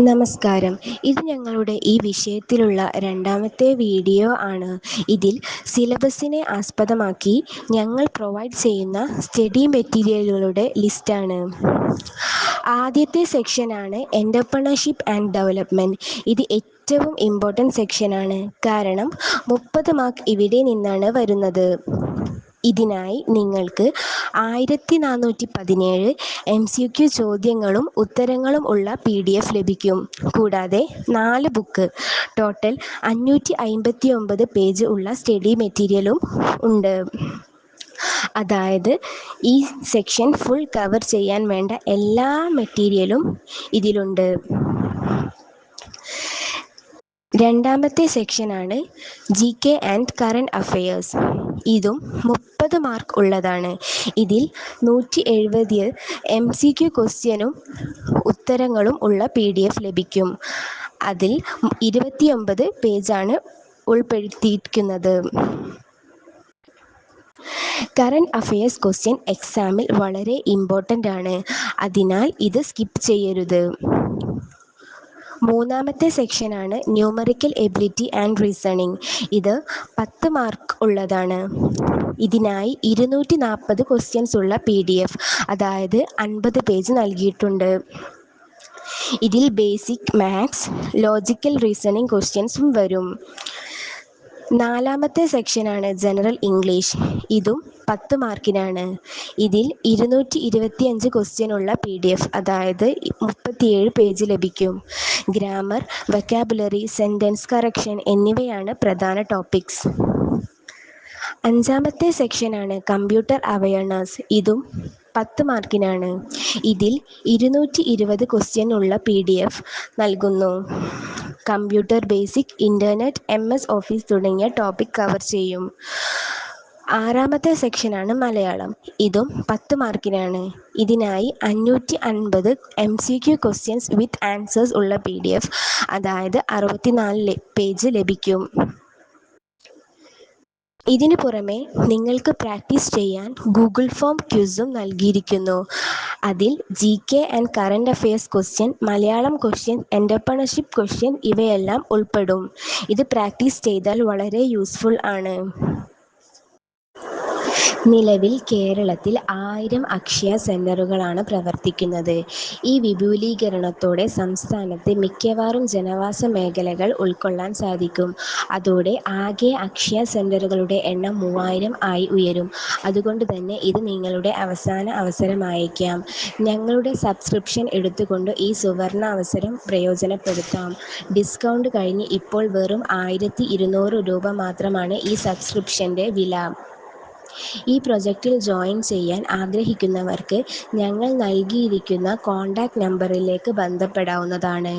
നമസ്കാരം. ഇത് ഞങ്ങളുടെ ഈ വിഷയത്തിലുള്ള രണ്ടാമത്തെ വീഡിയോ ആണ്. ഇതിൽ സിലബസിനെ ആസ്പദമാക്കി ഞങ്ങൾ പ്രൊവൈഡ് ചെയ്യുന്ന സ്റ്റഡി മെറ്റീരിയലുകളുടെ ലിസ്റ്റാണ്. ആദ്യത്തെ സെക്ഷനാണ് എന്റർപ്രണർഷിപ്പ് ആൻഡ് ഡെവലപ്മെന്റ്. ഇത് ഏറ്റവും ഇമ്പോർട്ടൻറ്റ് സെക്ഷനാണ്. കാരണം 30 മാർക്ക് ഇവിടെ നിന്നാണ് വരുന്നത്. ഇതിനായി നിങ്ങൾക്ക് 1417 MCQ ചോദ്യങ്ങളും ഉത്തരങ്ങളും ഉള്ള PDF ലഭിക്കും. കൂടാതെ 4 ബുക്ക്, ടോട്ടൽ 559 പേജ് ഉള്ള സ്റ്റഡി മെറ്റീരിയലും ഉണ്ട്. അതായത് ഈ സെക്ഷൻ ഫുൾ കവർ ചെയ്യാൻ വേണ്ട എല്ലാ മെറ്റീരിയലും ഇതിലുണ്ട്. രണ്ടാമത്തെ സെക്ഷനാണ് GK ആൻഡ് കറണ്ട് അഫയേഴ്സ്. ഇതും 30 മാർക്ക് ഉള്ളതാണ്. ഇതിൽ 170 MCQ ക്വസ്റ്റ്യനും ഉത്തരങ്ങളും ഉള്ള PDF ലഭിക്കും. അതിൽ 29 പേജാണ് ഉൾപ്പെടുത്തിയിരിക്കുന്നത്. കറണ്ട് അഫയേഴ്സ് ക്വസ്റ്റ്യൻ എക്സാമിൽ വളരെ ഇമ്പോർട്ടൻ്റ് ആണ്. അതിനാൽ ഇത് സ്കിപ്പ് ചെയ്യരുത്. മൂന്നാമത്തെ സെക്ഷനാണ് ന്യൂമറിക്കൽ എബിലിറ്റി ആൻഡ് റീസണിംഗ്. ഇത് 10 മാർക്ക് ഉള്ളതാണ്. ഇതിനായി 240 ക്വസ്റ്റ്യൻസ് ഉള്ള PDF, അതായത് 50 പേജ് നൽകിയിട്ടുണ്ട്. ഇതിൽ ബേസിക് മാത്സ്, ലോജിക്കൽ റീസണിംഗ് ക്വസ്റ്റ്യൻസും വരും. നാലാമത്തെ സെക്ഷനാണ് ജനറൽ ഇംഗ്ലീഷ്. ഇതും 10 മാർക്കിനാണ്. ഇതിൽ 225 ക്വസ്റ്റ്യൻ ഉള്ള PDF, അതായത് 37 പേജ് ലഭിക്കും. ഗ്രാമർ, വൊക്കാബുലറി, സെൻറ്റൻസ് കറക്ഷൻ എന്നിവയാണ് പ്രധാന ടോപ്പിക്സ്. അഞ്ചാമത്തെ സെക്ഷനാണ് കമ്പ്യൂട്ടർ അവയർനെസ്. ഇതും 10 മാർക്കിനാണ്. ഇതിൽ 220 ക്വസ്റ്റ്യൻ ഉള്ള PDF നൽകുന്നു. Computer basic, internet, MS office തുടങ്ങിയ ടോപ്പിക് കവർ ചെയ്യും. ആറാമത്തെ സെക്ഷനാണ് മലയാളം. ഇതും 10 മാർക്കിനാണ്. ഇതിനായി 550 MCQ ക്വസ്റ്റ്യൻസ് വിത്ത് ആൻസേഴ്സ് ഉള്ള PDF, അതായത് 64 പേജ് ലഭിക്കും. ഇതിനു പുറമെ നിങ്ങൾക്ക് പ്രാക്ടീസ് ചെയ്യാൻ ഗൂഗിൾ ഫോം ക്വിസും നൽകിയിരിക്കുന്നു. അതിൽ GK and current affairs question, Malayalam question, entrepreneurship question ഇവയെല്ലാം ഉൾപ്പെടും. ഇത് പ്രാക്ടീസ് ചെയ്താൽ വളരെ യൂസ്ഫുൾ ആണ്. നിലവിൽ കേരളത്തിൽ 1000 അക്ഷയ സെന്ററുകളാണ് പ്രവർത്തിക്കുന്നത്. ഈ വിപുലീകരണത്തോടെ സംസ്ഥാനത്തെ മിക്കവാറും ജനവാസ മേഖലകൾ ഉൾക്കൊള്ളാൻ സാധിക്കും. അതോടെ ആകെ അക്ഷയ സെന്ററുകളുടെ എണ്ണം 3000 ആയി ഉയരും. അതുകൊണ്ട് തന്നെ ഇത് നിങ്ങളുടെ അവസാന അവസരമായേക്കാം. ഞങ്ങളുടെ സബ്സ്ക്രിപ്ഷൻ എടുത്തുകൊണ്ട് ഈ സുവർണ അവസരം പ്രയോജനപ്പെടുത്താം. ഡിസ്കൗണ്ട് കഴിഞ്ഞ് ഇപ്പോൾ വെറും 1200 രൂപ മാത്രമാണ് ഈ സബ്സ്ക്രിപ്ഷൻ്റെ വില. ഈ പ്രൊജക്റ്റിൽ ജോയിൻ ചെയ്യാൻ ആഗ്രഹിക്കുന്നവർക്ക് ഞങ്ങൾ നൽകിയിരിക്കുന്ന കോൺടാക്റ്റ് നമ്പറിലേക്ക് ബന്ധപ്പെടാവുന്നതാണ്.